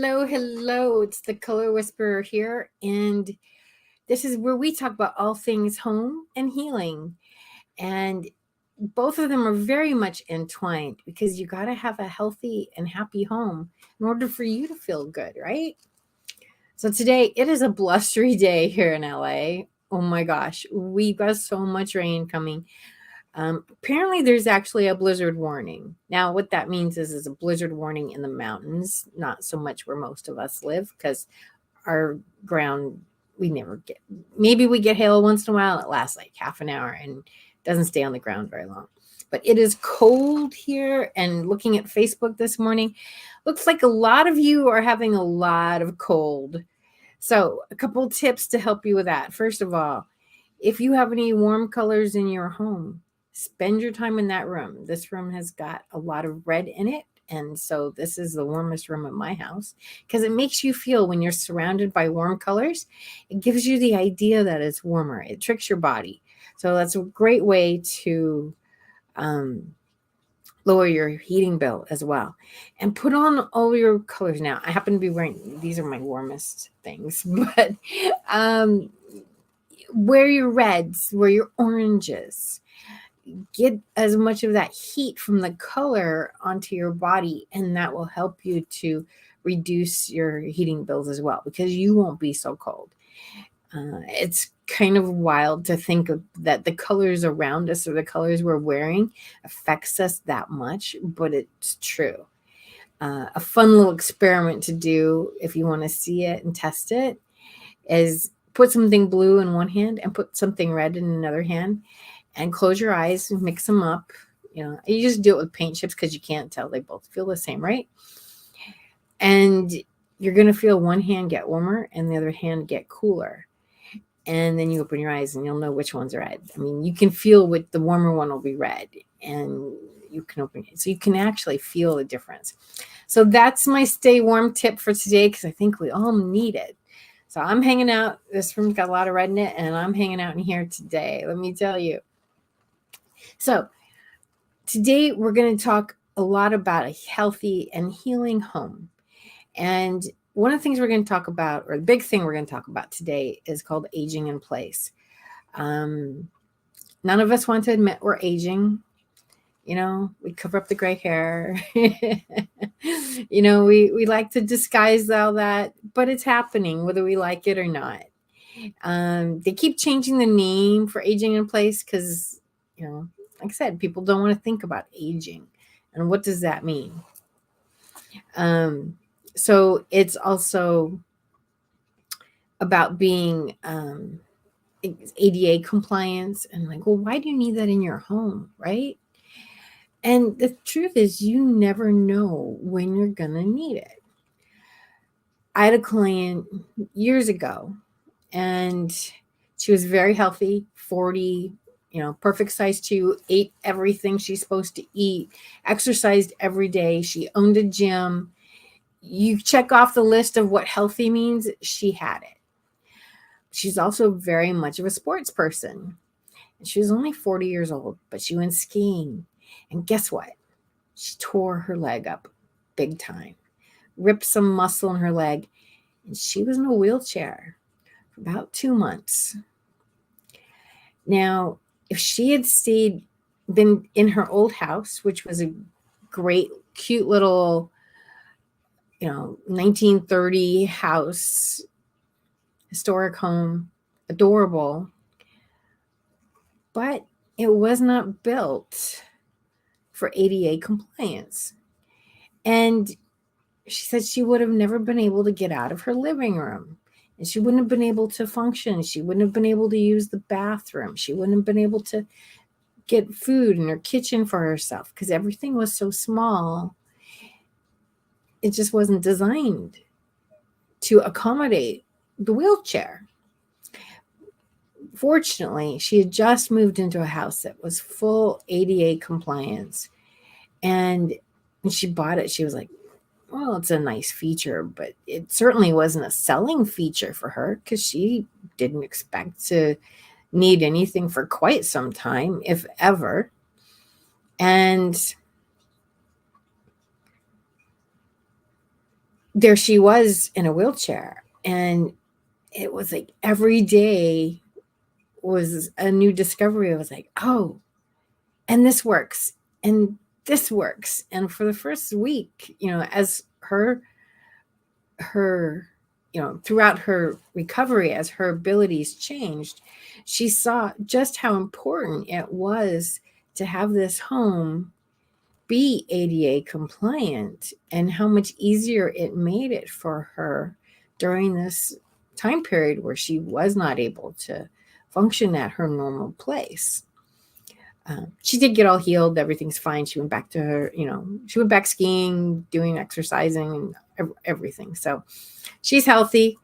Hello. It's the Color Whisperer here. And this is where we talk about all things home and healing. And both of them are very much entwined because you got to have a healthy and happy home in order for you to feel good, right? So today it is a blustery day here in LA. Oh my gosh, we've got so much rain coming. Apparently, there's actually a blizzard warning. Now, what that means is a blizzard warning in the mountains, not so much where most of us live, because our ground, we never get, maybe we get hail once in a while. It lasts like half an hour and doesn't stay on the ground very long. But it is cold here. And looking at Facebook this morning, looks like a lot of you are having a lot of cold. So, a couple tips to help you with that. First of all, if you have any warm colors in your home, spend your time in that room. This room has got a lot of red in it. And so this is the warmest room in my house because it makes you feel when you're surrounded by warm colors, it gives you the idea that it's warmer. It tricks your body. So that's a great way to lower your heating bill as well. And put on all your colors. Now, I happen to be wearing, these are my warmest things, but wear your reds, wear your oranges, get as much of that heat from the color onto your body, and that will help you to reduce your heating bills as well because you won't be so cold. It's kind of wild to think of that the colors around us or the colors we're wearing affects us that much, but it's true. A fun little experiment to do if you want to see it and test it is put something blue in one hand and put something red in another hand and close your eyes and mix them up. You just do it with paint chips because you can't tell. They both feel the same, right? And you're going to feel one hand get warmer and the other hand get cooler. And then you open your eyes and you'll know which one's red. I mean, you can feel what the warmer one will be red and you can open it. So you can actually feel the difference. So that's my stay warm tip for today because I think we all need it. So I'm hanging out. This room's got a lot of red in it and I'm hanging out in here today. Let me tell you. So today we're going to talk a lot about a healthy and healing home. And one of the things we're going to talk about, or the big thing we're going to talk about today, is called aging in place. None of us want to admit we're aging. We cover up the gray hair. We like to disguise all that, but it's happening whether we like it or not. They keep changing the name for aging in place because, like I said, people don't want to think about aging. And what does that mean? So it's also about being ADA compliance and like, well, why do you need that in your home, right? And the truth is you never know when you're going to need it. I had a client years ago and she was very healthy, 40, perfect size 2, ate everything she's supposed to eat, exercised every day. She owned a gym. You check off the list of what healthy means, she had it. She's also very much of a sports person. She was only 40 years old, but she went skiing. And guess what? She tore her leg up big time, ripped some muscle in her leg, and she was in a wheelchair for about 2 months. Now, if she had been in her old house, which was a great, cute little 1930 house, historic home, adorable, but it was not built for ADA compliance. And she said she would have never been able to get out of her living room. And she wouldn't have been able to function. She wouldn't have been able to use the bathroom. She wouldn't have been able to get food in her kitchen for herself because everything was so small. It just wasn't designed to accommodate the wheelchair. Fortunately, she had just moved into a house that was full ADA compliance. And when she bought it, she was like, well, it's a nice feature, but it certainly wasn't a selling feature for her because she didn't expect to need anything for quite some time, if ever. And there she was in a wheelchair, and it was like every day was a new discovery. I was like, oh, and this works, and this works. And for the first week, as her throughout her recovery, as her abilities changed, she saw just how important it was to have this home be ADA compliant, and how much easier it made it for her during this time period where she was not able to function at her normal place. She did get all healed. Everything's fine. She went back to her, she went back skiing, doing exercising, and everything. So she's healthy,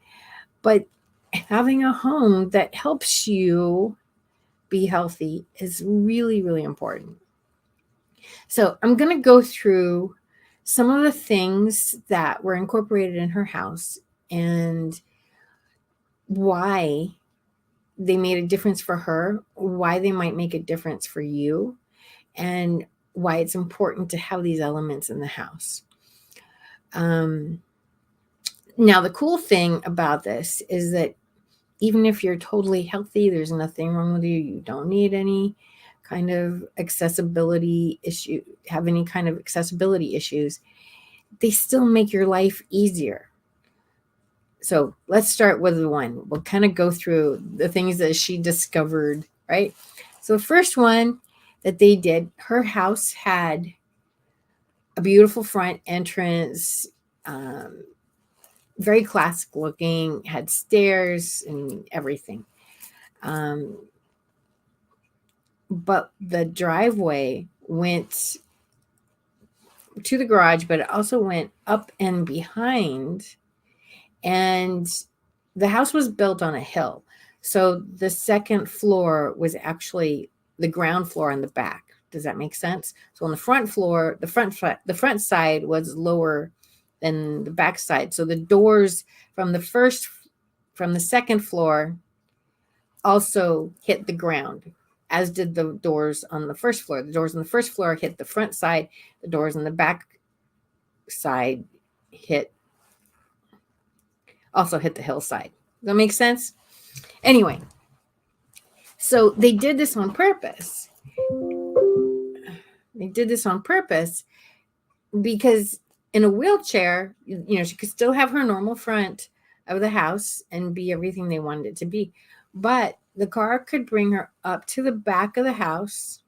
but having a home that helps you be healthy is really, really important. So I'm going to go through some of the things that were incorporated in her house and why they made a difference for her, why they might make a difference for you, and why it's important to have these elements in the house. Now, the cool thing about this is that even if you're totally healthy, there's nothing wrong with you, you don't need any kind of accessibility issue, have any kind of accessibility issues, they still make your life easier. So let's start with the one. We'll kind of go through the things that she discovered, right? So the first one that they did, her house had a beautiful front entrance, very classic looking, had stairs and everything. But the driveway went to the garage, but it also went up and behind. And the house was built on a hill. So the second floor was actually the ground floor in the back. Does that make sense? So on the front floor, the front side was lower than the back side. So the doors from the second floor also hit the ground, as did the doors on the first floor. The doors on the first floor hit the front side. The doors on the back side also hit the hillside. Does that make sense? Anyway, so they did this on purpose. Because in a wheelchair, she could still have her normal front of the house and be everything they wanted it to be. But the car could bring her up to the back of the house,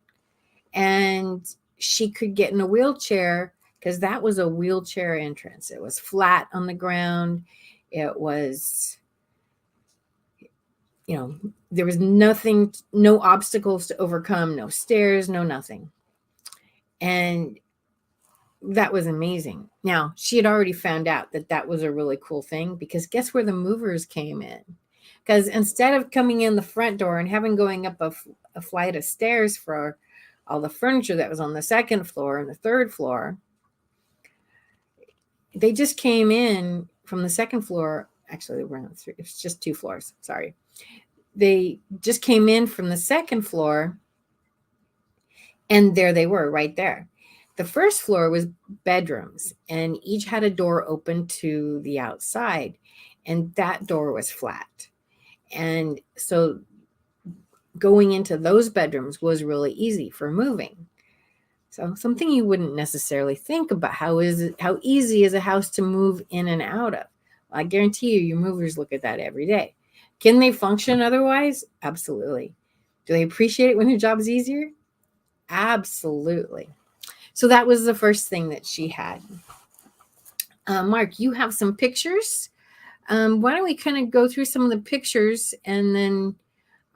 and she could get in a wheelchair, because that was a wheelchair entrance. It was flat on the ground. It was, there was nothing, no obstacles to overcome, no stairs, no nothing. And that was amazing. Now, she had already found out that was a really cool thing, because guess where the movers came in? Because instead of coming in the front door and having going up a flight of stairs for all the furniture that was on the second floor and the third floor, they just came in from the second floor. Actually, we're on three. It's just 2 floors. Sorry. They just came in from the second floor, and there they were right there. The first floor was bedrooms, and each had a door open to the outside, and that door was flat. And so going into those bedrooms was really easy for moving. So something you wouldn't necessarily think about, how easy is a house to move in and out of? Well, I guarantee you, your movers look at that every day. Can they function otherwise? Absolutely. Do they appreciate it when their job is easier? Absolutely. So that was the first thing that she had. Mark, you have some pictures. Why don't we kind of go through some of the pictures, and then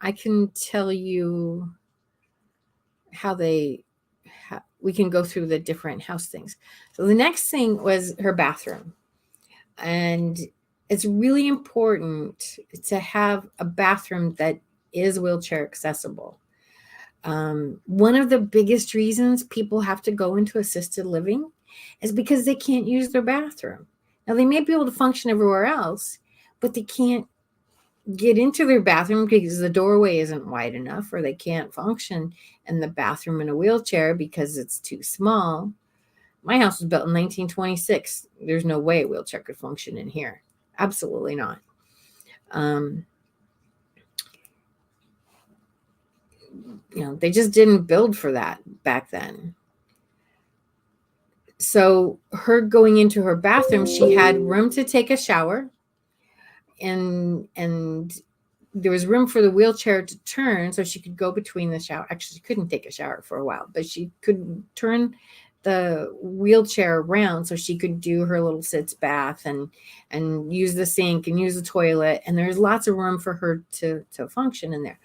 I can tell you how we can go through the different house things. So the next thing was her bathroom. And it's really important to have a bathroom that is wheelchair accessible. One of the biggest reasons people have to go into assisted living is because they can't use their bathroom. Now, they may be able to function everywhere else, but they can't get into their bathroom because the doorway isn't wide enough, or they can't function in the bathroom in a wheelchair because it's too small. My house was built in 1926. There's no way a wheelchair could function in here. Absolutely not. They just didn't build for that back then. So her going into her bathroom, she had room to take a shower, and there was room for the wheelchair to turn so she could go between the shower. Actually, she couldn't take a shower for a while, but she could turn the wheelchair around so she could do her little sitz bath and use the sink and use the toilet. And there's lots of room for her to function in there.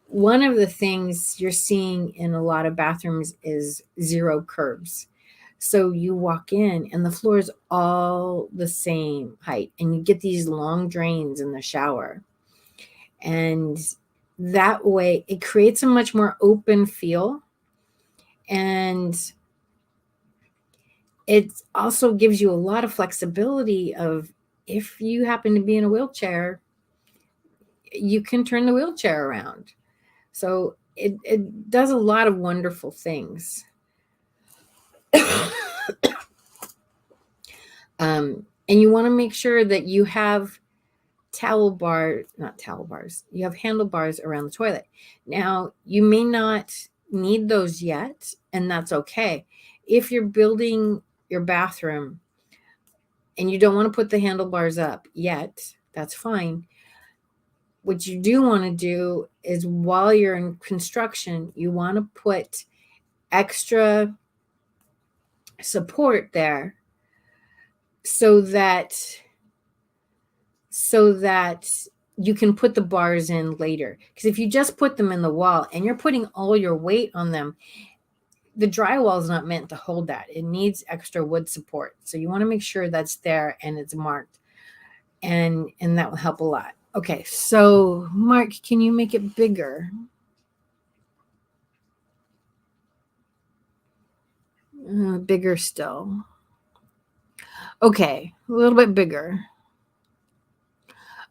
One of the things you're seeing in a lot of bathrooms is zero curbs. So you walk in and the floor is all the same height, and you get these long drains in the shower. And that way it creates a much more open feel. And it also gives you a lot of flexibility of, if you happen to be in a wheelchair, you can turn the wheelchair around. So it does a lot of wonderful things. And you want to make sure that you have you have handlebars around the toilet. Now, you may not need those yet, and that's okay. If you're building your bathroom and you don't want to put the handlebars up yet, that's fine. What you do want to do is, while you're in construction, you want to put extra support there so that you can put the bars in later. Because if you just put them in the wall and you're putting all your weight on them, the drywall is not meant to hold that. It needs extra wood support. So you want to make sure that's there and it's marked, and that will help a lot. Okay, so Mark, can you make it bigger? Bigger still. Okay, a little bit bigger.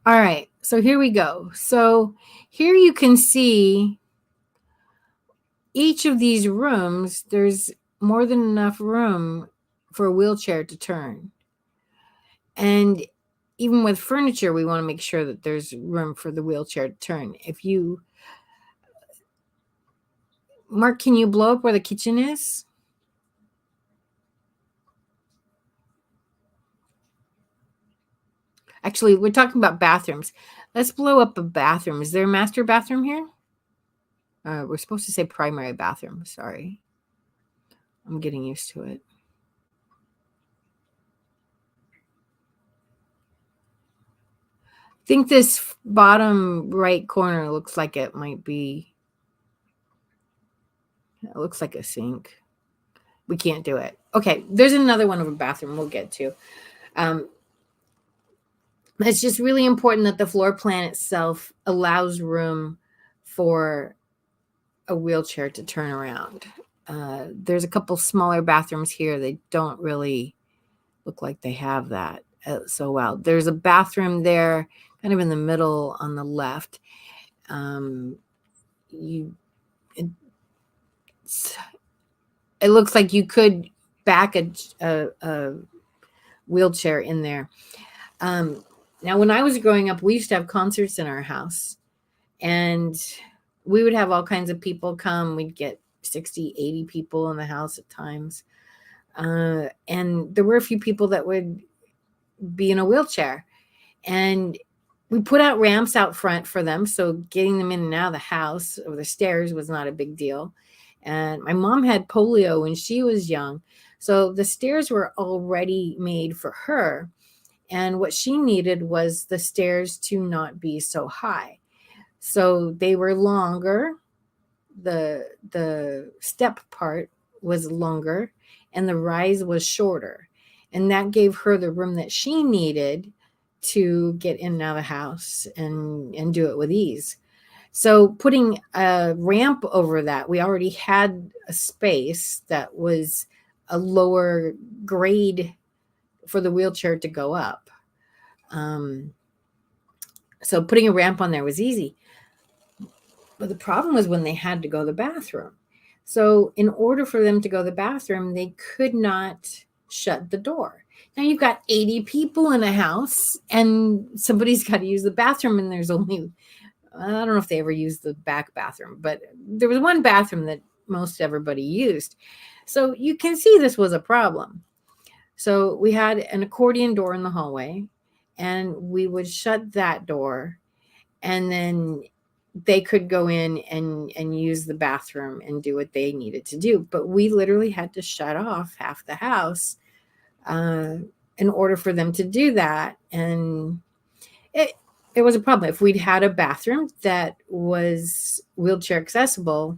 All right, so here we go. So here you can see each of these rooms, there's more than enough room for a wheelchair to turn. And even with furniture, we want to make sure that there's room for the wheelchair to turn. Mark, can you blow up where the kitchen is? Actually, we're talking about bathrooms. Let's blow up a bathroom. Is there a master bathroom here? We're supposed to say primary bathroom. Sorry. I'm getting used to it. I think this bottom right corner looks like it might be. It looks like a sink. We can't do it. Okay, there's another one of a bathroom we'll get to. It's just really important that the floor plan itself allows room for a wheelchair to turn around. There's a couple smaller bathrooms here. They don't really look like they have that so well. There's a bathroom there, kind of in the middle on the left. It looks like you could back a wheelchair in there. Now, when I was growing up, we used to have concerts in our house, and we would have all kinds of people come. We'd get 60, 80 people in the house at times. And there were a few people that would be in a wheelchair. And we put out ramps out front for them, so getting them in and out of the house or the stairs was not a big deal. And my mom had polio when she was young, so the stairs were already made for her. And what she needed was the stairs to not be so high. So they were longer. The step part was longer and the rise was shorter. And that gave her the room that she needed to get in and out of the house and do it with ease. So putting a ramp over that, we already had a space that was a lower grade for the wheelchair to go up. So putting a ramp on there was easy. But the problem was when they had to go to the bathroom. So in order for them to go to the bathroom, they could not shut the door. Now you've got 80 people in a house and somebody's got to use the bathroom, and there's only, I don't know if they ever used the back bathroom, but there was one bathroom that most everybody used. So you can see this was a problem. So we had an accordion door in the hallway, and we would shut that door, and then they could go in and use the bathroom and do what they needed to do. But we literally had to shut off half the house in order for them to do that. And it was a problem. If we'd had a bathroom that was wheelchair accessible,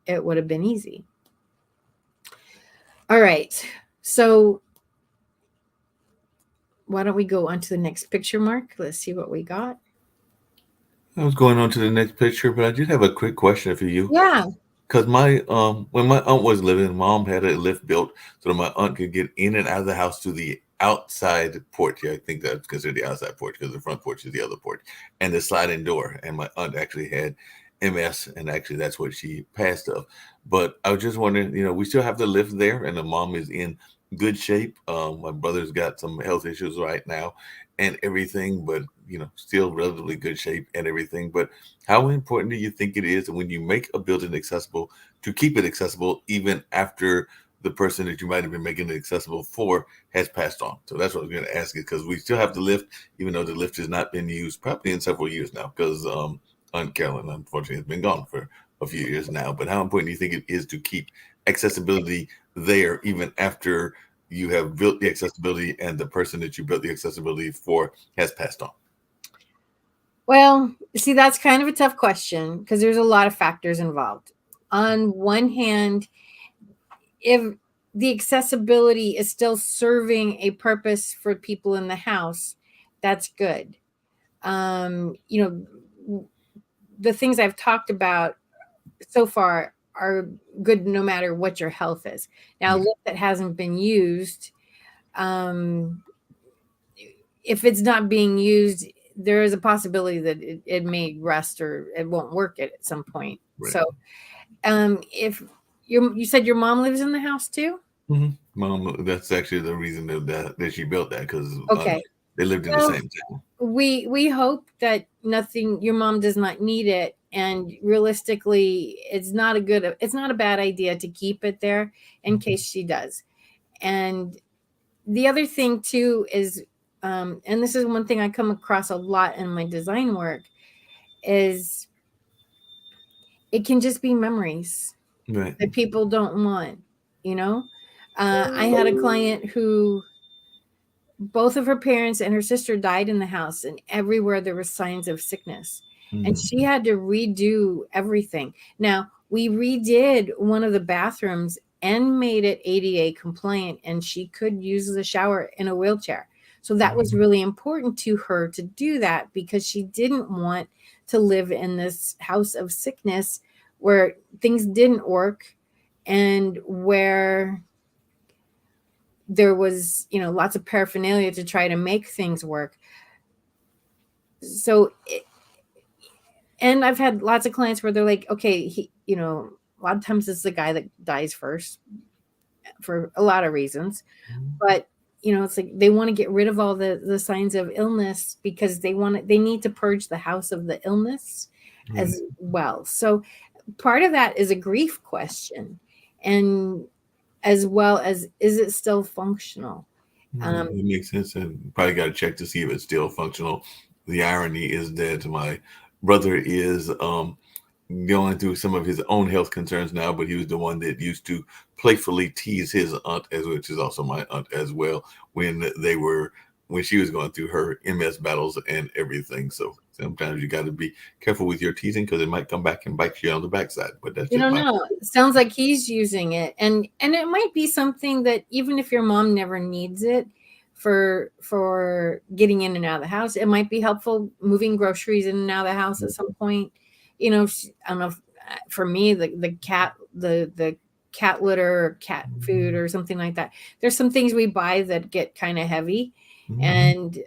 it would have been easy. All right. So why don't we go on to the next picture, Mark? Let's see what we got. I was going on to the next picture, but I did have a quick question for you. Yeah. Because my when my aunt was living, mom had a lift built so that my aunt could get in and out of the house to the outside porch. Yeah, I think that's considered the outside porch because the front porch is the other porch, and the sliding door. And my aunt actually had MS, and actually that's what she passed of. But I was just wondering, we still have the lift there, and the mom is in good shape. My brother's got some health issues right now, and everything, but still relatively good shape and everything. But how important do you think it is when you make a building accessible to keep it accessible even after the person that you might have been making it accessible for has passed on? So that's what I was going to ask you, because we still have the lift, even though the lift has not been used probably in several years now, because Aunt Carolyn, unfortunately, has been gone for a few years now. But how important do you think it is to keep accessibility there even after you have built the accessibility and the person that you built the accessibility for has passed on? Well, see, that's kind of a tough question because there's a lot of factors involved. On one hand, if the accessibility is still serving a purpose for people in the house, that's good. The things I've talked about so far are good no matter what your health is. Now, a lift that hasn't been used, um, if it's not being used, there is a possibility that it may rust or it won't work at some point. Right. So, if you said your mom lives in the house too? Mm-hmm. Mom, that's actually the reason that she built that, because Okay. they lived in the Well, same town. we hope that nothing, your mom does not need it, and realistically, it's not a bad idea to keep it there in case she does. And the other thing too is, and this is one thing I come across a lot in my design work, is it can just be memories Right. that people don't want, you know? I had a client who both of her parents and her sister died in the house, and everywhere there were signs of sickness. And she had to redo everything. Now, we redid one of the bathrooms and made it ADA compliant, and she could use the shower in a wheelchair. So that was really important to her to do that because she didn't want to live in this house of sickness where things didn't work and where there was, lots of paraphernalia to try to make things work. So, and I've had lots of clients where they're like, okay, a lot of times it's the guy that dies first for a lot of reasons, but it's like they want to get rid of all the signs of illness because they need to purge the house of the illness as well. So part of that is a grief question, and as well as, is it still functional? It makes sense, and probably got to check to see if it's still functional. The irony is that my brother is going through some of his own health concerns now, but he was the one that used to playfully tease his aunt, which is also my aunt as well, when she was going through her MS battles and everything. So sometimes you got to be careful with your teasing because it might come back and bite you on the backside. But that's You just don't my. know. It sounds like he's using it, and it might be something that even if your mom never needs it for getting in and out of the house, it might be helpful moving groceries in and out of the house at some point. I don't know. For me, the cat litter or cat food or something like that. There's some things we buy that get kind of heavy, and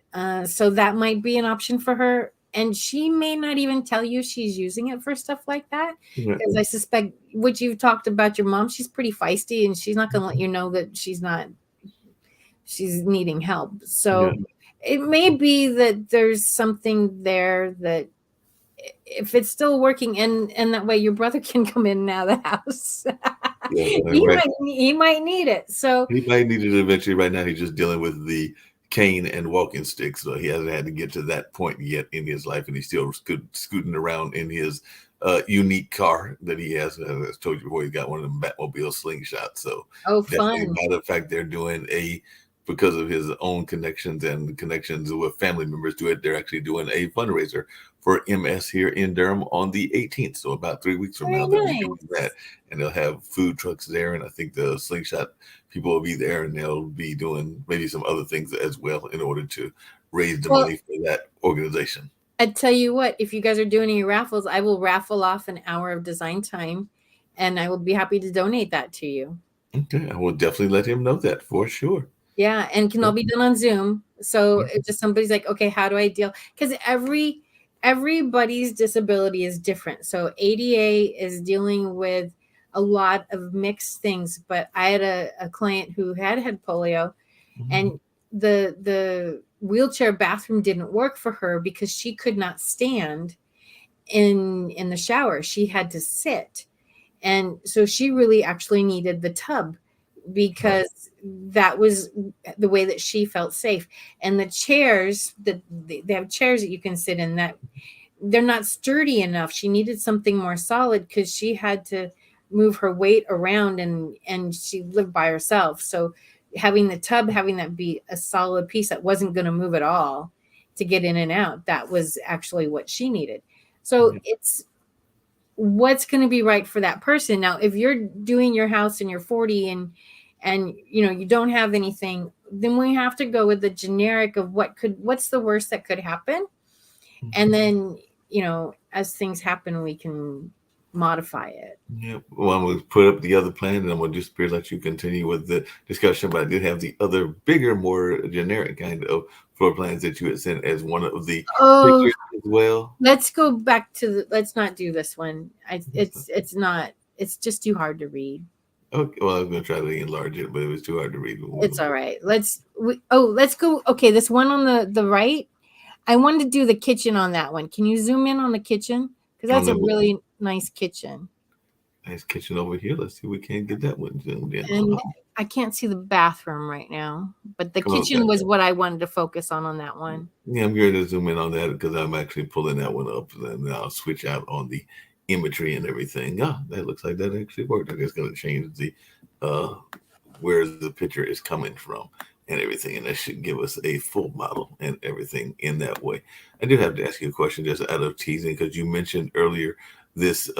so that might be an option for her. And she may not even tell you she's using it for stuff like that. Right. Because I suspect what you've talked about your mom, she's pretty feisty and she's not going to let you know that she's needing help. So Yeah. it may be that there's something there that if it's still working and that way your brother can come in and out of the house. Yeah. Right. he might need it. So He might need it eventually. Right now, he's just dealing with the cane and walking stick, so he hasn't had to get to that point yet in his life, and he's still scooting around in his unique car that he has. As I told you before, he's got one of them Batmobile slingshots. So definitely, fun. matter of fact, they're doing because of his own connections and connections with family members to it, they're actually doing a fundraiser for MS here in Durham on the 18th. So about 3 weeks from Very now, they'll be nice. doing that, and they'll have food trucks there, and I think the slingshot people will be there, and they'll be doing maybe some other things as well in order to raise the money for that organization. I tell you what, if you guys are doing any raffles, I will raffle off an hour of design time, and I will be happy to donate that to you. Okay, I will definitely let him know that for sure. Yeah, and can all be done on Zoom. So if just somebody's like, okay, how do I deal? Because everybody's disability is different. So ADA is dealing with a lot of mixed things. But I had a client who had polio, and the wheelchair bathroom didn't work for her because she could not stand in the shower. She had to sit, and so she really actually needed the tub because that was the way that she felt safe. And the chairs that they have chairs that you can sit in, that they're not sturdy enough. She needed something more solid because she had to move her weight around, and she lived by herself. So having the tub, having that be a solid piece that wasn't going to move at all to get in and out, that was actually what she needed. So it's what's going to be right for that person. Now, if you're doing your house and you're 40 and you don't have anything, then we have to go with the generic of what's the worst that could happen. And then, as things happen, we can modify it. Yeah. Well, I'm going to put up the other plan, and I'm going to just let you continue with the discussion. But I did have the other bigger, more generic kind of floor plans that you had sent as one of the pictures as well. Let's go back to let's not do this one. It's just too hard to read. Okay, well, I was going to try to enlarge it, but it was too hard to read. It's all right. Let's go. Okay, this one on the right. I wanted to do the kitchen on that one. Can you zoom in on the kitchen? Because that's a really nice kitchen. Nice kitchen over here. Let's see if we can't get that one zoomed in. And I can't see the bathroom right now, but the kitchen was what I wanted to focus on that one. Yeah, I'm going to zoom in on that because I'm actually pulling that one up, and then I'll switch out on the imagery and everything. Yeah, that looks like that actually worked. I'm just going to change the where the picture is coming from and everything, and that should give us a full model and everything in that way. I do have to ask you a question just out of teasing, because you mentioned earlier this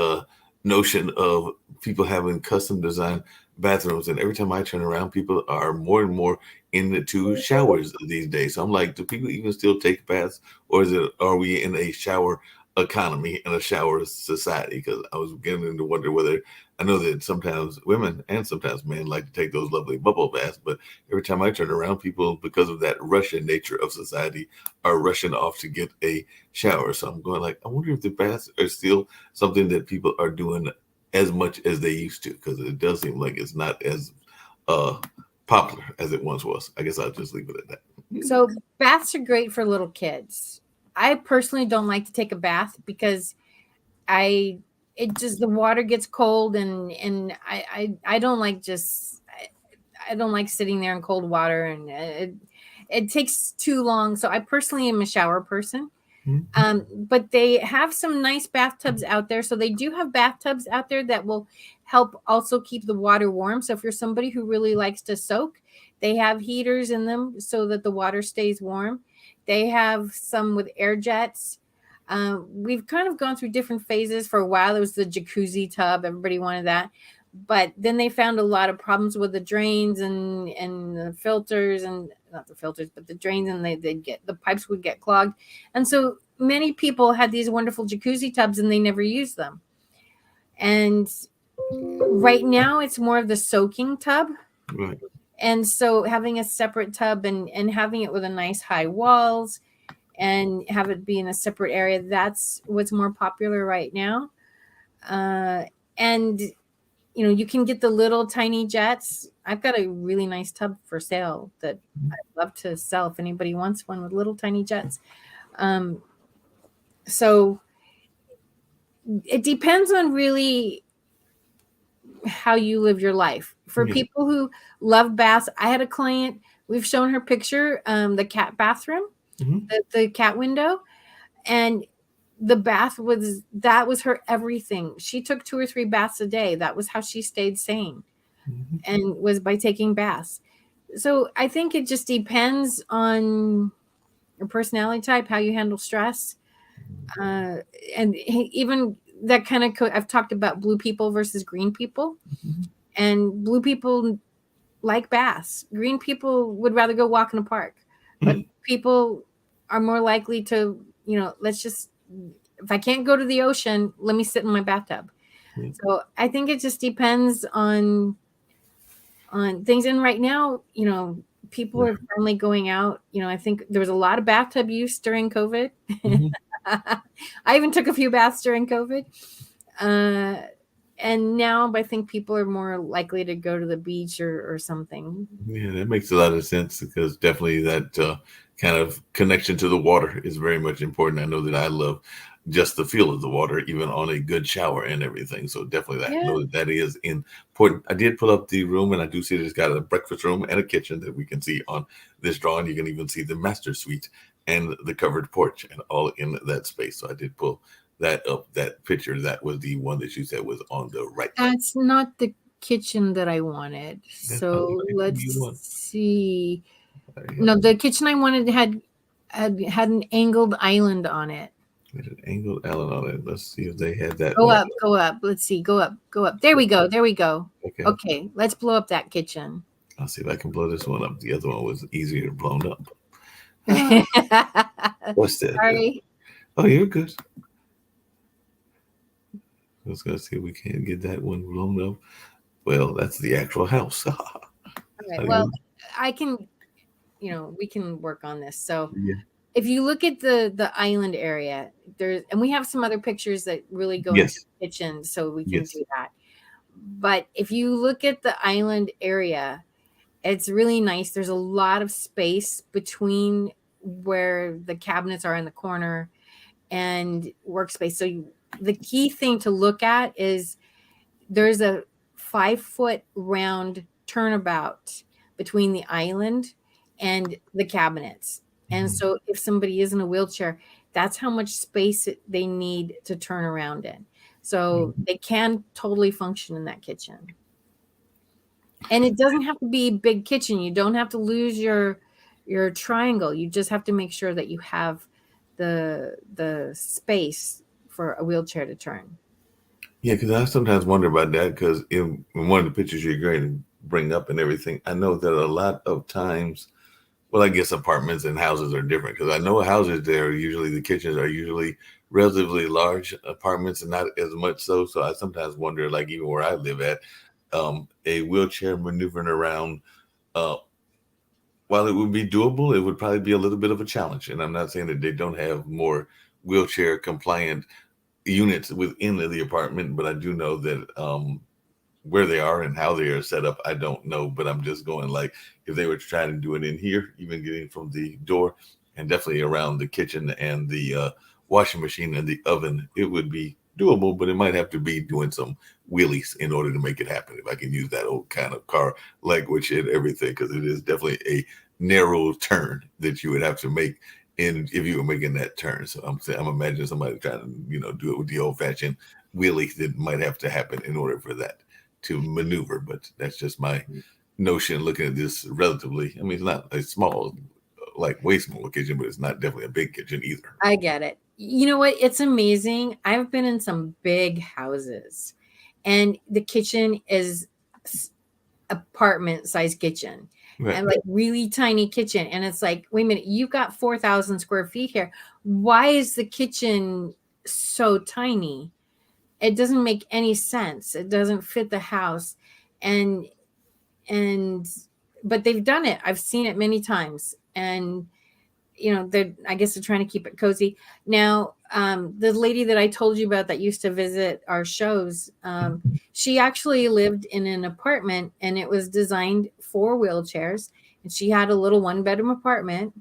notion of people having custom designed bathrooms, and every time I turn around, people are more and more into showers these days. So I'm like, do people even still take baths, or are we in a shower economy and a shower society? Because I was beginning to wonder whether, I know that sometimes women and sometimes men like to take those lovely bubble baths, but every time I turn around, people, because of that rushing nature of society, are rushing off to get a shower. So I'm going like, I wonder if the baths are still something that people are doing as much as they used to, because it does seem like it's not as popular as it once was. I guess I'll just leave it at that. So baths are great for little kids. I personally don't like to take a bath because the water gets cold, and I don't like I don't like sitting there in cold water, and it takes too long. So I personally am a shower person. But they have some nice bathtubs out there. So they do have bathtubs out there that will help also keep the water warm. So if you're somebody who really likes to soak, they have heaters in them so that the water stays warm. They have some with air jets. We've kind of gone through different phases. For a while, it was the jacuzzi tub. Everybody wanted that. But then they found a lot of problems with the drains and the filters, and not the filters, but the drains, and the pipes would get clogged. And so many people had these wonderful jacuzzi tubs and they never used them. And right now it's more of the soaking tub. Right. And so having a separate tub and having it with a nice high walls and have it be in a separate area. That's what's more popular right now. And you can get the little tiny jets. I've got a really nice tub for sale that I'd love to sell if anybody wants one with little tiny jets. So it depends on really how you live your life. For people who love baths, I had a client, we've shown her picture, the cat bathroom, the cat window, and the bath that was her everything. She took 2 or 3 baths a day. That was how she stayed sane, and was by taking baths. So I think it just depends on your personality type, how you handle stress. And even that kind of I've talked about blue people versus green people, and blue people like baths. Green people would rather go walk in a park, but people are more likely to, let's just, if I can't go to the ocean, let me sit in my bathtub. So I think it just depends on things. And right now, people are finally going out. I think there was a lot of bathtub use during COVID. I even took a few baths during COVID. And now I think people are more likely to go to the beach or something. Yeah, that makes a lot of sense, because definitely that kind of connection to the water is very much important. I know that I love just the feel of the water, even on a good shower and everything. So definitely I know that is important. I did pull up the room, and I do see that it's got a breakfast room and a kitchen that we can see on this drawing. You can even see the master suite and the covered porch and all in that space. So I did pull that up, that picture. That was the one that you said was on the right. That's not the kitchen that I wanted. So let's see. No, the kitchen I wanted had an angled island on it. An angled island on it. Let's see if they had that. Go up. Let's see. Go up. There we go. Okay. Let's blow up that kitchen. I'll see if I can blow this one up. The other one was easier blown up. What's that? Sorry. Oh, you're good. I was going to see if we can't get that one blown up. Well, that's the actual house. Okay, well, I can, we can work on this. So if you look at the island area, and we have some other pictures that really go into the kitchen, so we can do that. But if you look at the island area, it's really nice. There's a lot of space between where the cabinets are in the corner and workspace. So the key thing to look at is there's a 5-foot round turnabout between the island and the cabinets. And so if somebody is in a wheelchair, that's how much space they need to turn around in. So they can totally function in that kitchen. And it doesn't have to be a big kitchen. You don't have to lose your triangle. You just have to make sure that you have the space for a wheelchair to turn. Yeah, because I sometimes wonder about that, because in one of the pictures you're going to bring up and everything, I know that a lot of times, well, I guess apartments and houses are different, because I know houses there, usually the kitchens are usually relatively large, apartments and not as much so. So I sometimes wonder, like even where I live at, a wheelchair maneuvering around, while it would be doable, it would probably be a little bit of a challenge. And I'm not saying that they don't have more wheelchair compliant units within the apartment, but I do know that where they are and how they are set up, I don't know. But I'm just going, like, if they were trying to do it in here, even getting from the door and definitely around the kitchen and the washing machine and the oven, it would be doable, but it might have to be doing some wheelies in order to make it happen, if I can use that old kind of car language and everything, because it is definitely a narrow turn that you would have to make if you were making that turn. So I'm imagining somebody trying to do it with the old-fashioned wheelie that might have to happen in order for that to maneuver. But that's just my notion looking at this relatively. I mean, it's not a small, like way small kitchen, but it's not definitely a big kitchen either. I get it. You know what? It's amazing. I've been in some big houses, and the kitchen is apartment size kitchen. Right. And like really tiny kitchen. And it's like, wait a minute, you've got 4,000 square feet here. Why is the kitchen so tiny? It doesn't make any sense. It doesn't fit the house. But they've done it. I've seen it many times. And I guess they're trying to keep it cozy. Now, the lady that I told you about that used to visit our shows, she actually lived in an apartment, and it was designed for wheelchairs. And she had a little 1-bedroom apartment.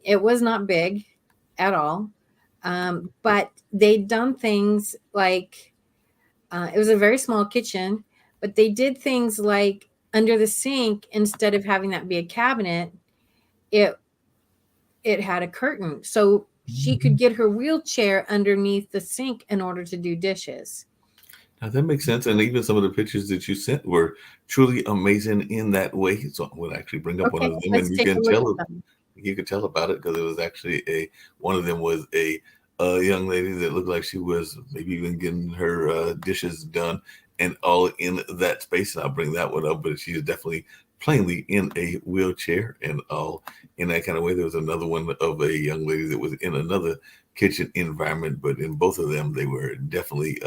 It was not big at all. But they'd done things like, it was a very small kitchen, but they did things like under the sink, instead of having that be a cabinet, it it had a curtain, so she could get her wheelchair underneath the sink in order to do dishes. Now that makes sense. And even some of the pictures that you sent were truly amazing in that way. So I would actually bring up one Okay, of them, let's and take a look at them. you could tell about it because it was actually one of them was a young lady that looked like she was maybe even getting her dishes done, and all in that space. And I'll bring that one up, but she is definitely plainly in a wheelchair and all in that kind of way. There was another one of a young lady that was in another kitchen environment, but in both of them, they were definitely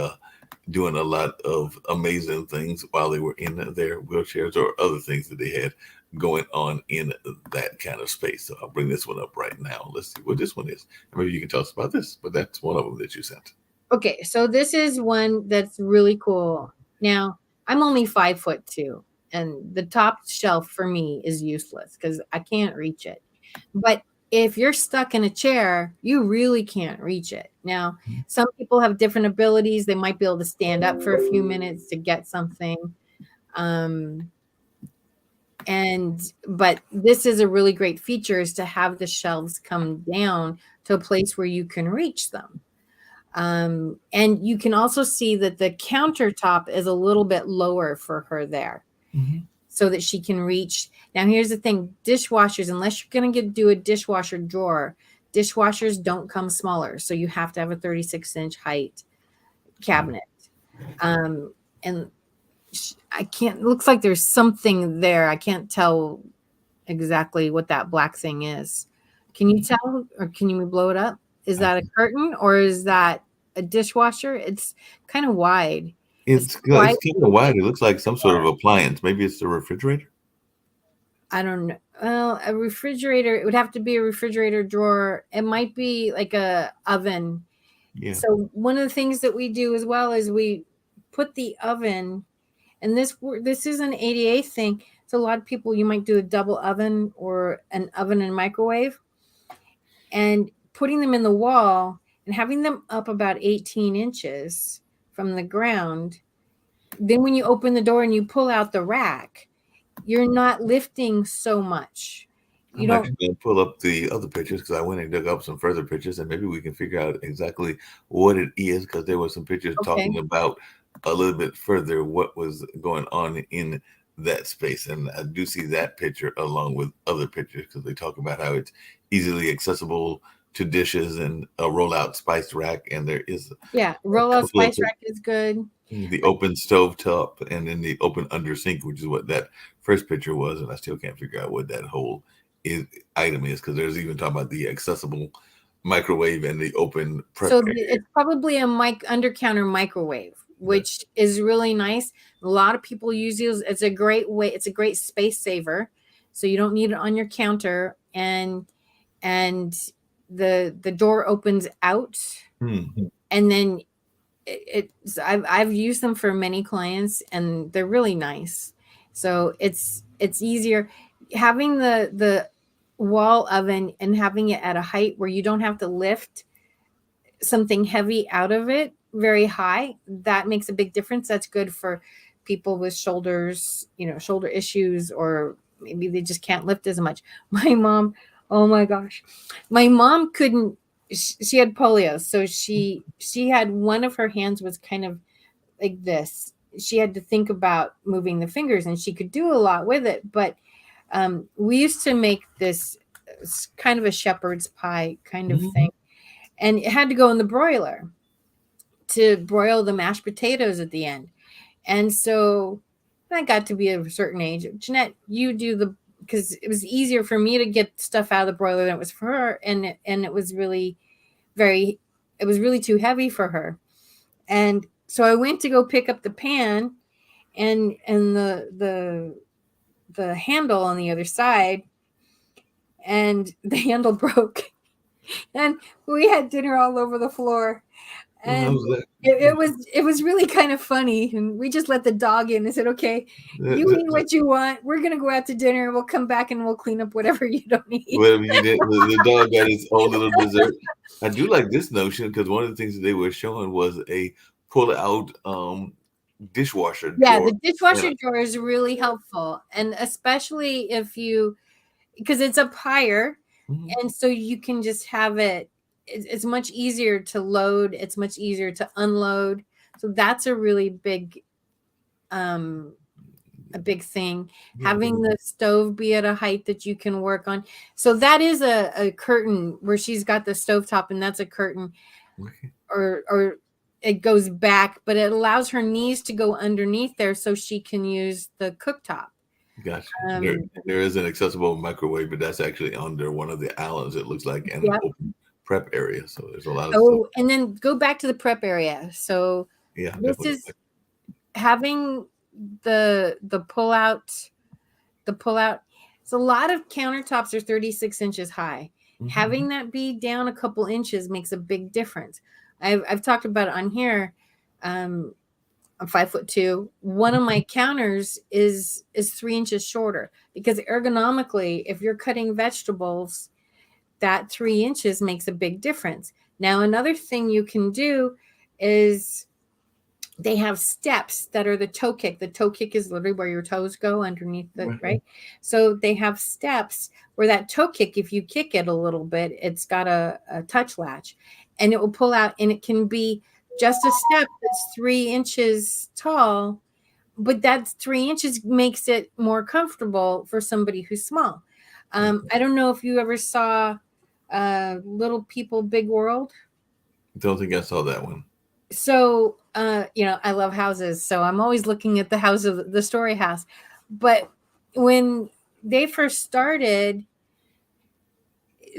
doing a lot of amazing things while they were in their wheelchairs or other things that they had going on in that kind of space. So I'll bring this one up right now. Let's see what this one is. And maybe you can tell us about this, but that's one of them that you sent. Okay, so this is one that's really cool. Now, I'm only 5'2", and the top shelf for me is useless because I can't reach it. But if you're stuck in a chair, you really can't reach it. Now, some people have different abilities. They might be able to stand up for a few minutes to get something. But this is a really great feature, is to have the shelves come down to a place where you can reach them. And you can also see that the countertop is a little bit lower for her there, so that she can reach. Now, here's the thing: dishwashers, unless you're going to do a dishwasher drawer, dishwashers don't come smaller. So you have to have a 36-inch height cabinet. And I can't, it looks like there's something there. I can't tell exactly what that black thing is. Can you tell, or can you blow it up? Is that a curtain, or is that a dishwasher? It's kind of wide. It's wide. kind of wide. It looks like some sort of appliance. Maybe it's the refrigerator. I don't know. Well, a refrigerator, it would have to be a refrigerator drawer. It might be like a oven. Yeah. So one of the things that we do as well is we put the oven, and this is an ADA thing. So a lot of people, you might do a double oven or an oven and microwave, and putting them in the wall and having them up about 18 inches from the ground. Then when you open the door and you pull out the rack, you're not lifting so much. I'm actually going to pull up the other pictures because I went and dug up some further pictures, and maybe we can figure out exactly what it is, because there were some pictures talking about a little bit further what was going on in that space. And I do see that picture along with other pictures because they talk about how it's easily accessible to dishes and a rollout spice rack. And there is rollout spice rack is good. The open stove top, and then the open under sink, which is what that first picture was. And I still can't figure out what that whole item is, because there's even talking about the accessible microwave and the open prep area. It's probably a under counter microwave, which is really nice. A lot of people use these. It's a great way. It's a great space saver, so you don't need it on your counter, and the door opens out, and then I've used them for many clients, and they're really nice. So it's easier having the wall oven and having it at a height where you don't have to lift something heavy out of it very high. That makes a big difference. That's good for people with shoulders, shoulder issues, or maybe they just can't lift as much. My mom, oh my gosh, my mom couldn't. She had polio, so she had one of her hands was kind of like this. She had to think about moving the fingers, and she could do a lot with it, but we used to make this kind of a shepherd's pie kind of thing, and it had to go in the broiler to broil the mashed potatoes at the end. And so I got to be a certain age. Jeanette, you do because it was easier for me to get stuff out of the broiler than it was for her, and it was really it was really too heavy for her. And so I went to go pick up the pan and the handle on the other side, and the handle broke, and we had dinner all over the floor. And it was really kind of funny, and we just let the dog in and said, okay, you eat what you want, we're gonna go out to dinner, we'll come back and we'll clean up whatever you don't need. Whatever you did, the dog got his own little dessert. I do like this notion because one of the things that they were showing was a pull out dishwasher drawer. The dishwasher drawer is really helpful, and especially if you, because it's up higher, and so you can just have it. It's much easier to load. It's much easier to unload. So that's a really big, a big thing. Having the stove be at a height that you can work on. So that is a curtain where she's got the stovetop, and that's a curtain, or it goes back, but it allows her knees to go underneath there so she can use the cooktop. Gotcha. There is an accessible microwave, but that's actually under one of the islands, it looks like, and an open prep area. So there's a lot of stuff. And then go back to the prep area. So this is having the pull out. So a lot of countertops are 36 inches high. Having that be down a couple inches makes a big difference. I've talked about it on here. I'm 5'2". One of my counters is 3 inches shorter because ergonomically, if you're cutting vegetables, that 3 inches makes a big difference. Now, another thing you can do is they have steps that are the toe kick. The toe kick is literally where your toes go underneath the, right? So they have steps where that toe kick, if you kick it a little bit, it's got a touch latch and it will pull out, and it can be just a step that's 3 inches tall, but that 3 inches makes it more comfortable for somebody who's small. I don't know if you ever saw Little People, Big World. Don't think I saw that one. So, I love houses, so I'm always looking at the house of the story house. But when they first started,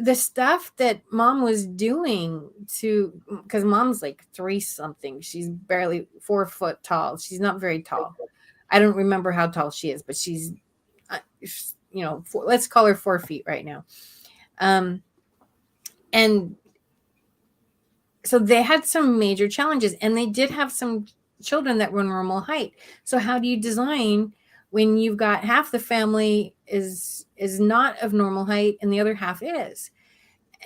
the stuff that Mom was doing because Mom's like 3 something, she's barely 4 foot tall. She's not very tall. I don't remember how tall she is, but she's, let's call her 4 feet right now. And so they had some major challenges, and they did have some children that were normal height. So how do you design when you've got half the family is not of normal height and the other half is?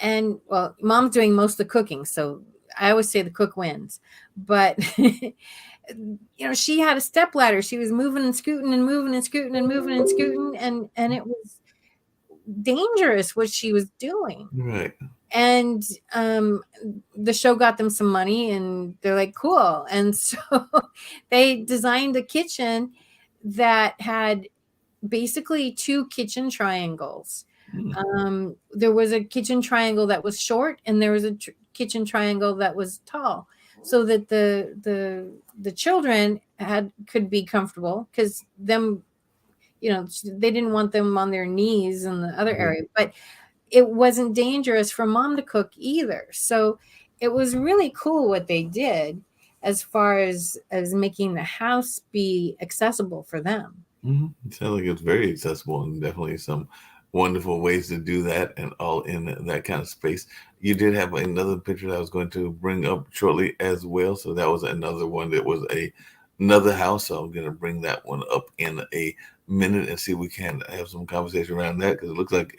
And well, Mom's doing most of the cooking, so I always say the cook wins. But she had a step ladder. She was moving and scooting and moving and scooting and moving and scooting, and it was dangerous what she was doing. Right. And the show got them some money, and they're like, cool. And so they designed a kitchen that had basically 2 kitchen triangles. There was a kitchen triangle that was short, and there was a kitchen triangle that was tall, so that the children could be comfortable, because them, they didn't want them on their knees in the other area, but it wasn't dangerous for Mom to cook either. So it was really cool what they did as far as making the house be accessible for them. It sounds like it's very accessible, and definitely some wonderful ways to do that, and all in that kind of space. You did have another picture that I was going to bring up shortly as well. So that was another one that was another house. So I'm going to bring that one up in a minute and see if we can have some conversation around that, because it looks like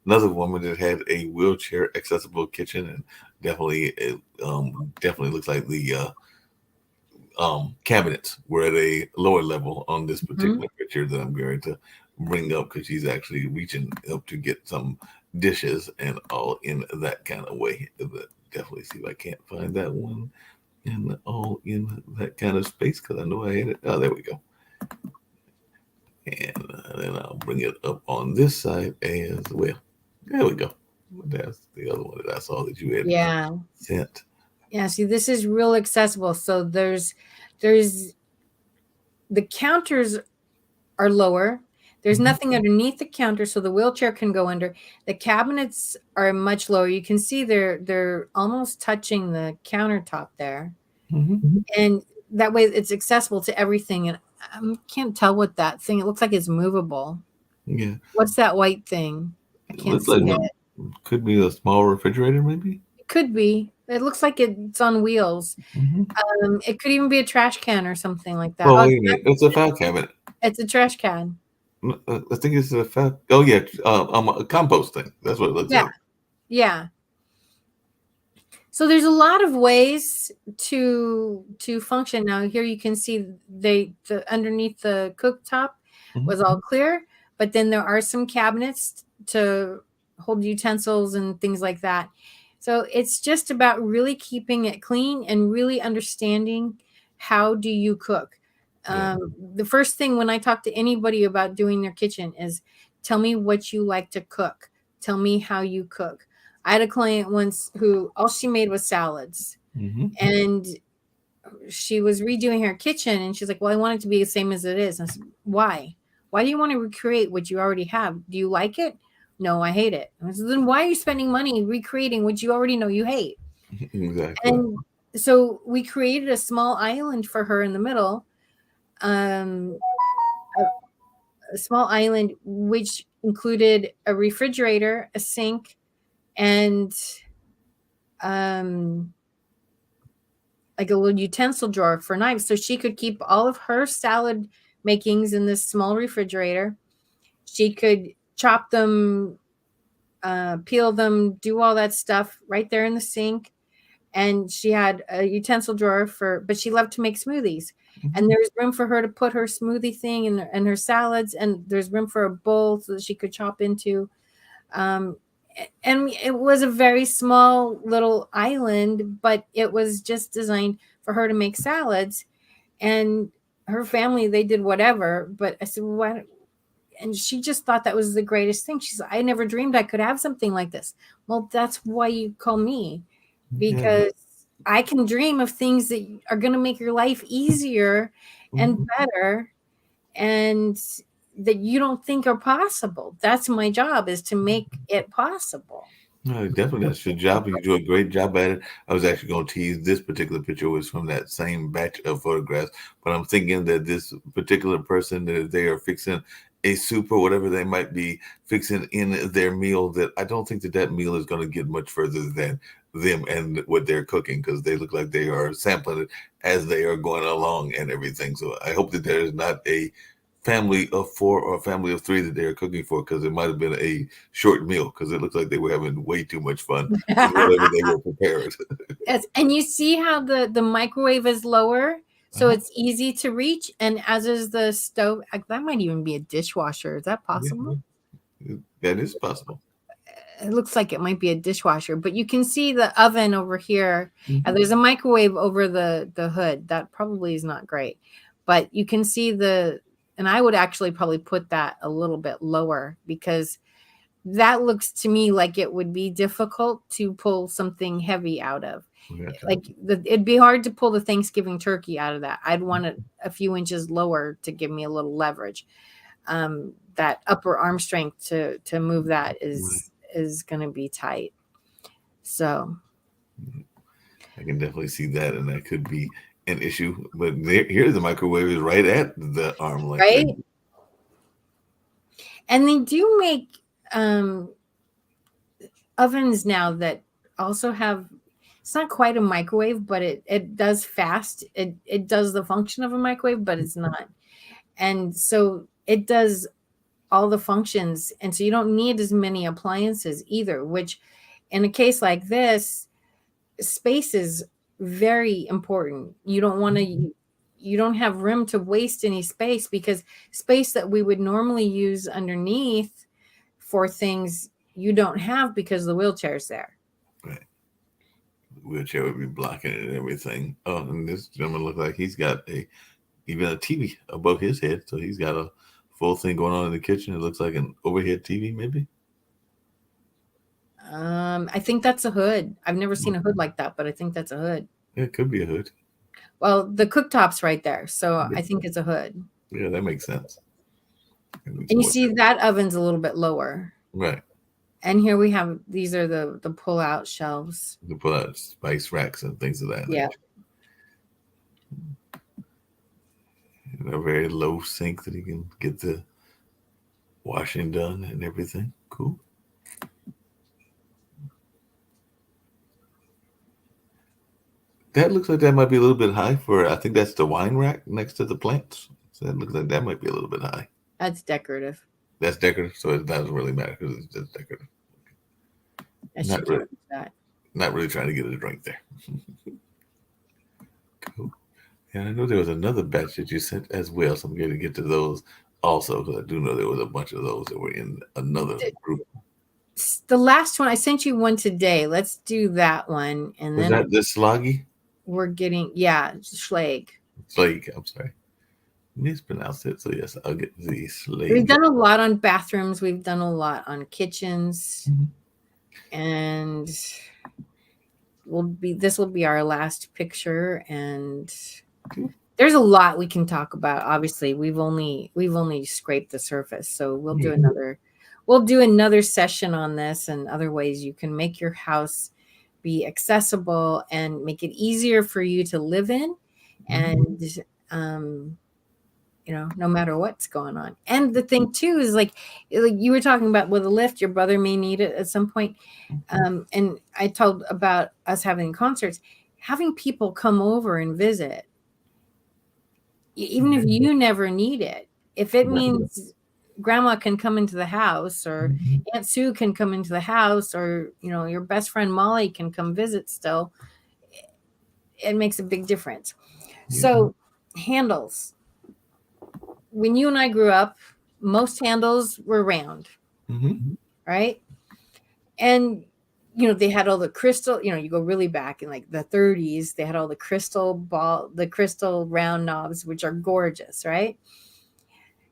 another woman that had a wheelchair accessible kitchen, and definitely looks like the cabinets were at a lower level on this particular picture that I'm going to bring up, because she's actually reaching up to get some dishes and all in that kind of way. But definitely see if I can't find that one and all in that kind of space, because I know I had it. Oh, there we go. And then I'll bring it up on this side as well. There we go. That's the other one that I saw that you had sent. Yeah, see, this is real accessible. So there's the counters are lower. There's nothing underneath the counter, so the wheelchair can go under. The cabinets are much lower. You can see they're almost touching the countertop there. And that way it's accessible to everything. And I can't tell what that thing, it looks like it's movable. Yeah. What's that white thing? can't Looks like see it. could be a small refrigerator, maybe. It could be. It looks like it's on wheels. Mm-hmm. It could even be a trash can or something like that. Oh, Oh, wait a minute. It's a file cabinet. it's a trash can. I think it's a file. Oh yeah, a compost thing. That's what it looks Yeah. like. Yeah. So there's a lot of ways to function. Now here you can see the underneath the cooktop was all clear, but then there are some cabinets to hold utensils and things like that. So it's just about really keeping it clean and really understanding how do you cook. Yeah. The first thing when I talk to anybody about doing their kitchen is tell me what you like to cook. Tell me how you cook. I had a client once who all she made was salads, and she was redoing her kitchen, and she's like, well, I want it to be the same as it is. And I said, why? Why do you want to recreate what you already have? Do you like it? No, I hate it. I said, then why are you spending money recreating what you already know you hate? Exactly. And so we created a small island for her in the middle, a small island which included a refrigerator, a sink, and like a little utensil drawer for knives, so she could keep all of her salad makings in this small refrigerator. She could chop them, peel them, do all that stuff right there in the sink. And she had a utensil drawer but she loved to make smoothies. And there's room for her to put her smoothie thing and her salads, and there's room for a bowl so that she could chop into. And it was a very small little island, but it was just designed for her to make salads. And her family, they did whatever. But I said, what? And she just thought that was the greatest thing. She said, I never dreamed I could have something like this. Well, that's why you call me, because I can dream of things that are going to make your life easier and better, and that you don't think are possible. That's my job, is to make it possible. No, definitely that's your job. You do a great job at it. I was actually going to tease this particular picture was from that same batch of photographs, but I'm thinking that this particular person, that they are fixing a soup or whatever they might be fixing in their meal, that I don't think that that meal is going to get much further than them and what they're cooking, because they look like they are sampling it as they are going along and everything. So I hope that there is not a family of 4 or a family of 3 that they're cooking for, because it might have been a short meal, because it looks like they were having way too much fun with whatever they were prepared. Yes, and you see how the microwave is lower, so it's easy to reach, and as is the stove. That might even be a dishwasher. Is that possible? Yeah, that is possible. It looks like it might be a dishwasher, but you can see the oven over here, and there's a microwave over the hood. That probably is not great, but you can see and I would actually probably put that a little bit lower, because that looks to me like it would be difficult to pull something heavy out of. Like it'd be hard to pull the Thanksgiving turkey out of that. I'd want it a few inches lower to give me a little leverage. That upper arm strength to move that is going to be tight. So I can definitely see that, and that could be an issue. But here's the microwave is right at the arm length, right. And they do make ovens now that also have, it's not quite a microwave, but it does fast. It does the function of a microwave, but it's not. And so it does all the functions. And so you don't need as many appliances either, which in a case like this, space is very important. You don't want to, you don't have room to waste any space, because space that we would normally use underneath for things you don't have because the wheelchair's there. Right. The wheelchair would be blocking it and everything. Oh, and this gentleman looks like he's got even a TV above his head. So he's got a full thing going on in the kitchen. It looks like an overhead TV, maybe. I think that's a hood. I've never seen a hood like that, but I think that's a hood. It could be a hood. Well, the cooktop's right there, so I think it's a hood. Yeah, that makes sense. And you see that oven's a little bit lower. Right. And here we have, these are the pull-out shelves. To pull out spice racks and things of that Yeah. And a very low sink that you can get the washing done and everything. Cool. That looks like that might be a little bit high for. I think that's the wine rack next to the plants. So that looks like that might be a little bit high. That's decorative. That's decorative, so it doesn't really matter because it's just decorative. Not really. That. Not really trying to get a drink there. Cool. And I know there was another batch that you sent as well, so I'm going to get to those also because I do know there was a bunch of those that were in another group. The last one I sent you one today. Let's do that one, and Was then that the Sloggy? we're getting Schlag. Slag. I'm sorry, mispronounced it. So yes, I'll get the Slag. We've done a lot on bathrooms. We've done a lot on kitchens, and this will be our last picture. And there's a lot we can talk about. Obviously, we've only scraped the surface, so we'll do another session on this and other ways you can make your house be accessible and make it easier for you to live in, and no matter what's going on. And the thing too is like you were talking about with a lift, your brother may need it at some point. And I told about us having concerts, having people come over and visit, even if you never need it. If it means grandma can come into the house, or Aunt Sue can come into the house, or your best friend Molly can come visit still, it makes a big difference. So handles. When you and I grew up, most handles were round, right? And they had all the crystal, you go really back in like the 30s, they had all the crystal round knobs, which are gorgeous, right?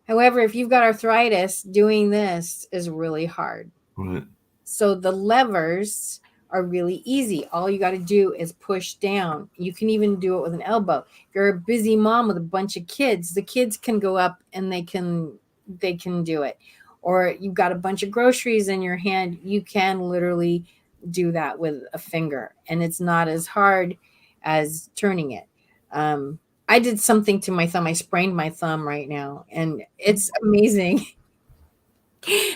However, if you've got arthritis, doing this is really hard. Right. So the levers are really easy. All you got to do is push down. You can even do it with an elbow. If you're a busy mom with a bunch of kids, the kids can go up and they can do it. Or you've got a bunch of groceries in your hand, you can literally do that with a finger, and it's not as hard as turning it. I did something to my thumb. I sprained my thumb right now, and it's amazing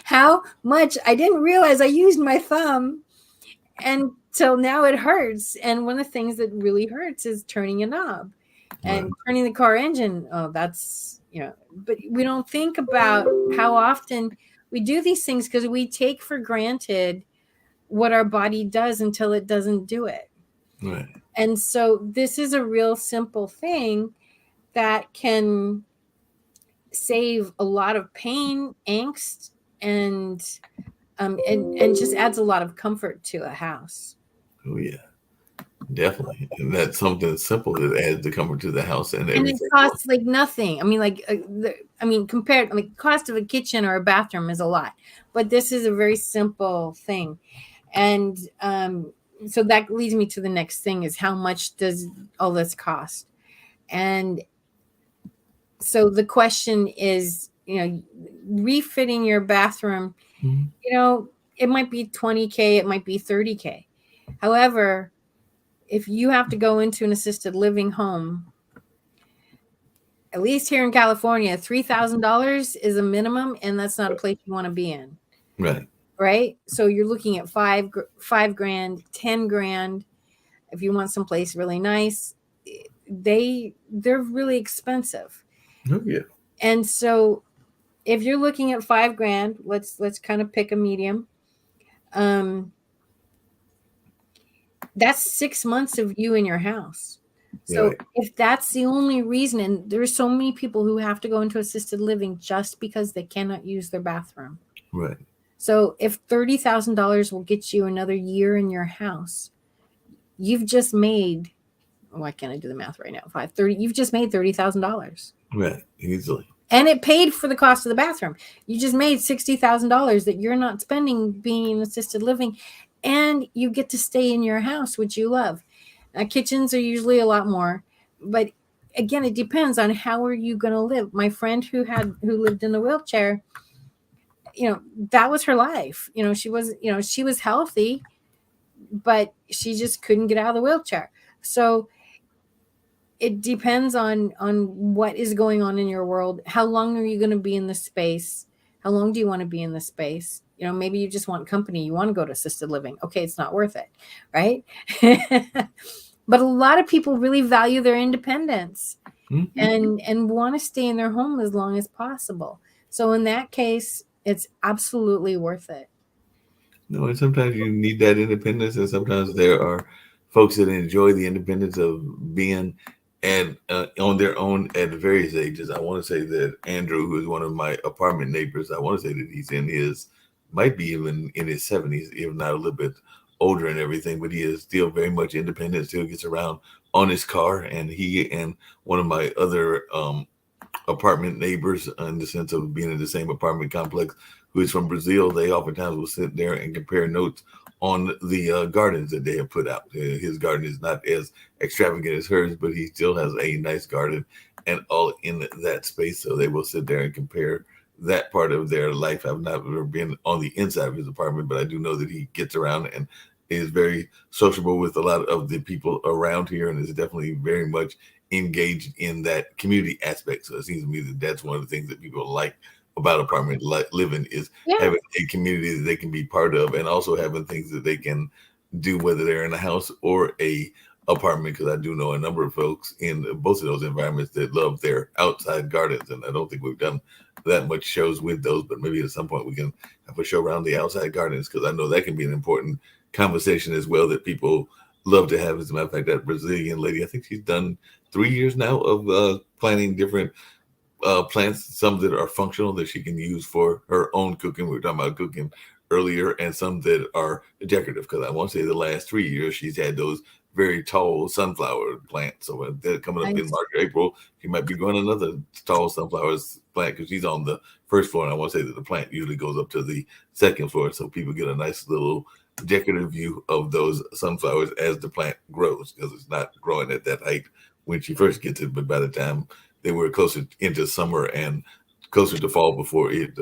how much I didn't realize I used my thumb until now it hurts. And one of the things that really hurts is turning a knob and turning the car engine. Oh, that's, but we don't think about how often we do these things because we take for granted what our body does until it doesn't do it. Right. And so this is a real simple thing that can save a lot of pain, angst, and just adds a lot of comfort to a house. Oh yeah, definitely. And that's something simple that adds the comfort to the house, and it costs like nothing. I mean, compared, cost of a kitchen or a bathroom is a lot, but this is a very simple thing. And so that leads me to the next thing: is how much does all this cost? And so the question is, refitting your bathroom, it might be $20K, it might be $30K. However, if you have to go into an assisted living home, at least here in California, $3,000 is a minimum, and that's not a place you want to be in. Right. So you're looking at $5,000, $10,000. If you want someplace really nice, they're really expensive. Oh yeah. And so if you're looking at $5,000, let's kind of pick a medium. That's 6 months of you in your house. So if that's the only reason, and there's so many people who have to go into assisted living just because they cannot use their bathroom. Right. So if $30,000 will get you another year in your house, you've just made, why can't I do the math right now? You've just made $30,000. Right. Easily. And it paid for the cost of the bathroom. You just made $60,000 that you're not spending being in assisted living, and you get to stay in your house, which you love. Now, kitchens are usually a lot more, but again, it depends on how are you going to live. My friend who lived in a wheelchair, that was her life. She was healthy, but she just couldn't get out of the wheelchair. So it depends on what is going on in your world. How long are you going to be in the space? How long do you want to be in the space? Maybe you just want company. You want to go to assisted living. Okay, it's not worth it, right? But a lot of people really value their independence Mhm. and want to stay in their home as long as possible. So in that case, it's absolutely worth it. No, and sometimes you need that independence, and sometimes there are folks that enjoy the independence of being and on their own at various ages. I want to say that Andrew, who is one of my apartment neighbors, I want to say that he's in his might be even in his 70s, if not a little bit older and everything, but he is still very much independent. Still gets around on his car, and he and one of my other apartment neighbors, in the sense of being in the same apartment complex, who is from Brazil, they oftentimes will sit there and compare notes on the gardens that they have put out. His garden is not as extravagant as hers, but he still has a nice garden and all in that space. So they will sit there and compare that part of their life. I've never been on the inside of his apartment, but I do know that he gets around and is very sociable with a lot of the people around here, and is definitely very much engaged in that community aspect. So it seems to me that that's one of the things that people like about apartment living is Yeah. having a community that they can be part of, and also having things that they can do, whether they're in a house or a apartment. Because I do know a number of folks in both of those environments that love their outside gardens, and I don't think we've done that much shows with those, but maybe at some point we can have a show around the outside gardens, because I know that can be an important conversation as well that people love to have. As a matter of fact, that Brazilian lady, I think she's done 3 years now of planting different plants, some that are functional that she can use for her own cooking. We were talking about cooking earlier, and some that are decorative. Because I want to say the last 3 years she's had those very tall sunflower plants. So when they're coming up in Nice. March or April, she might be growing another tall sunflowers plant, because she's on the first floor. And I want to say that the plant usually goes up to the second floor, so people get a nice little decorative view of those sunflowers as the plant grows, because it's not growing at that height when she first gets it, but by the time they were closer into summer and closer to fall before it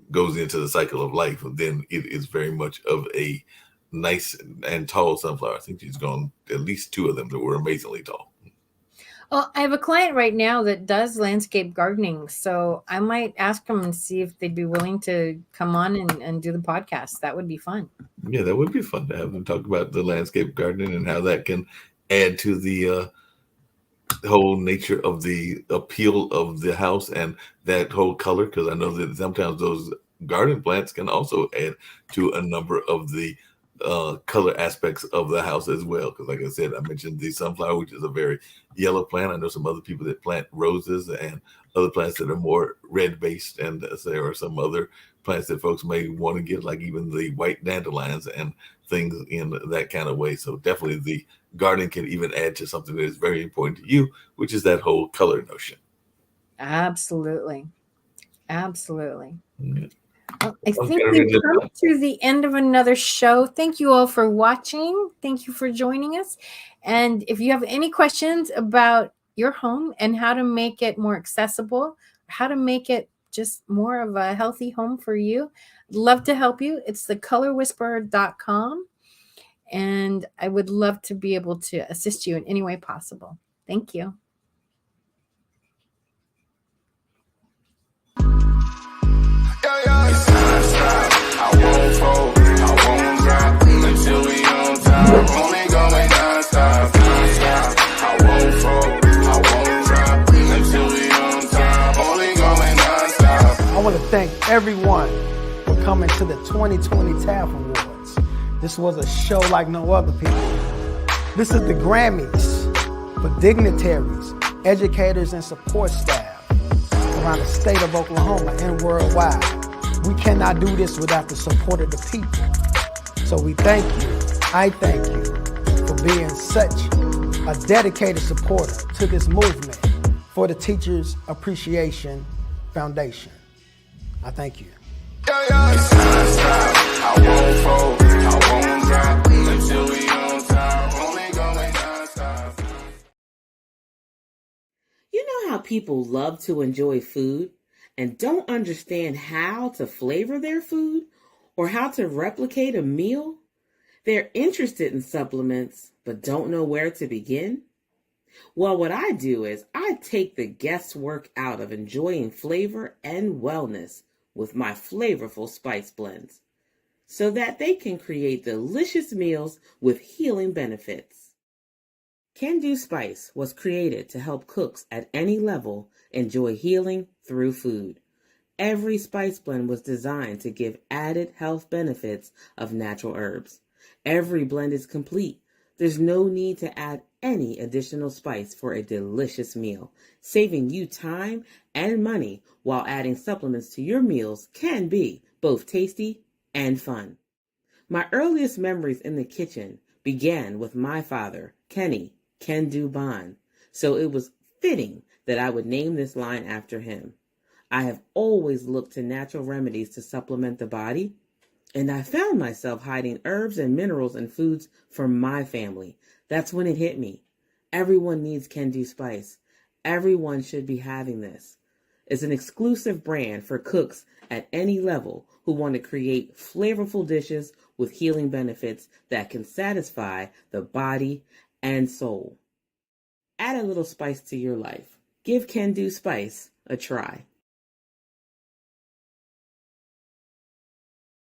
goes into the cycle of life, then it is very much of a nice and tall sunflower. I think she's grown at least two of them that were amazingly tall. Well, I have a client right now that does landscape gardening. So I might ask them and see if they'd be willing to come on and do the podcast. That would be fun. Yeah, that would be fun to have them talk about the landscape gardening and how that can add to the whole nature of the appeal of the house and that whole color. Because I know that sometimes those garden plants can also add to a number of the color aspects of the house as well. Because like I said, I mentioned the sunflower, which is a very yellow plant. I know some other people that plant roses and other plants that are more red based, and there are some other plants that folks may want to get, like even the white dandelions and things in that kind of way. So definitely the garden can even add to something that is very important to you, which is that whole color notion. Absolutely. Absolutely. Yeah. Well, I I'm think kind of we've ready to come to the end of another show. Thank you all for watching. Thank you for joining us. And if you have any questions about your home and how to make it more accessible, how to make it just more of a healthy home for you, I'd love to help you. It's thecolorwhisperer.com. And I would love to be able to assist you in any way possible. Thank you. It's non-stop. I won't fold, I won't drop until we on top. Only going non-stop, non-stop. I won't fold, I won't drop until we on top. Only going non-stop. I want to thank everyone for coming to the 2020 TAF Awards. This was a show like no other, people. This is the Grammys for dignitaries, educators, and support staff around the state of Oklahoma and worldwide. We cannot do this without the support of the people. So we thank you, I thank you, for being such a dedicated supporter to this movement for the Teachers Appreciation Foundation. I thank you. It's non-stop. I won't fold, I won't drop until we on top. Only going non-stop. You know how people love to enjoy food and don't understand how to flavor their food or how to replicate a meal? They're interested in supplements but don't know where to begin? Well, what I do is I take the guesswork out of enjoying flavor and wellness with my flavorful spice blends so that they can create delicious meals with healing benefits. Can Do Spice was created to help cooks at any level enjoy healing through food. Every spice blend was designed to give added health benefits of natural herbs. Every blend is complete. There's no need to add any additional spice for a delicious meal. Saving you time and money while adding supplements to your meals can be both tasty and fun. My earliest memories in the kitchen began with my father, Kenny Can Do Bond, so it was fitting that I would name this line after him. I have always looked to natural remedies to supplement the body, and I found myself hiding herbs and minerals in foods for my family. That's when it hit me. Everyone needs Can Do Spice. Everyone should be having this. It's an exclusive brand for cooks at any level who want to create flavorful dishes with healing benefits that can satisfy the body and soul. Add a little spice to your life. Give Can Do Spice a try.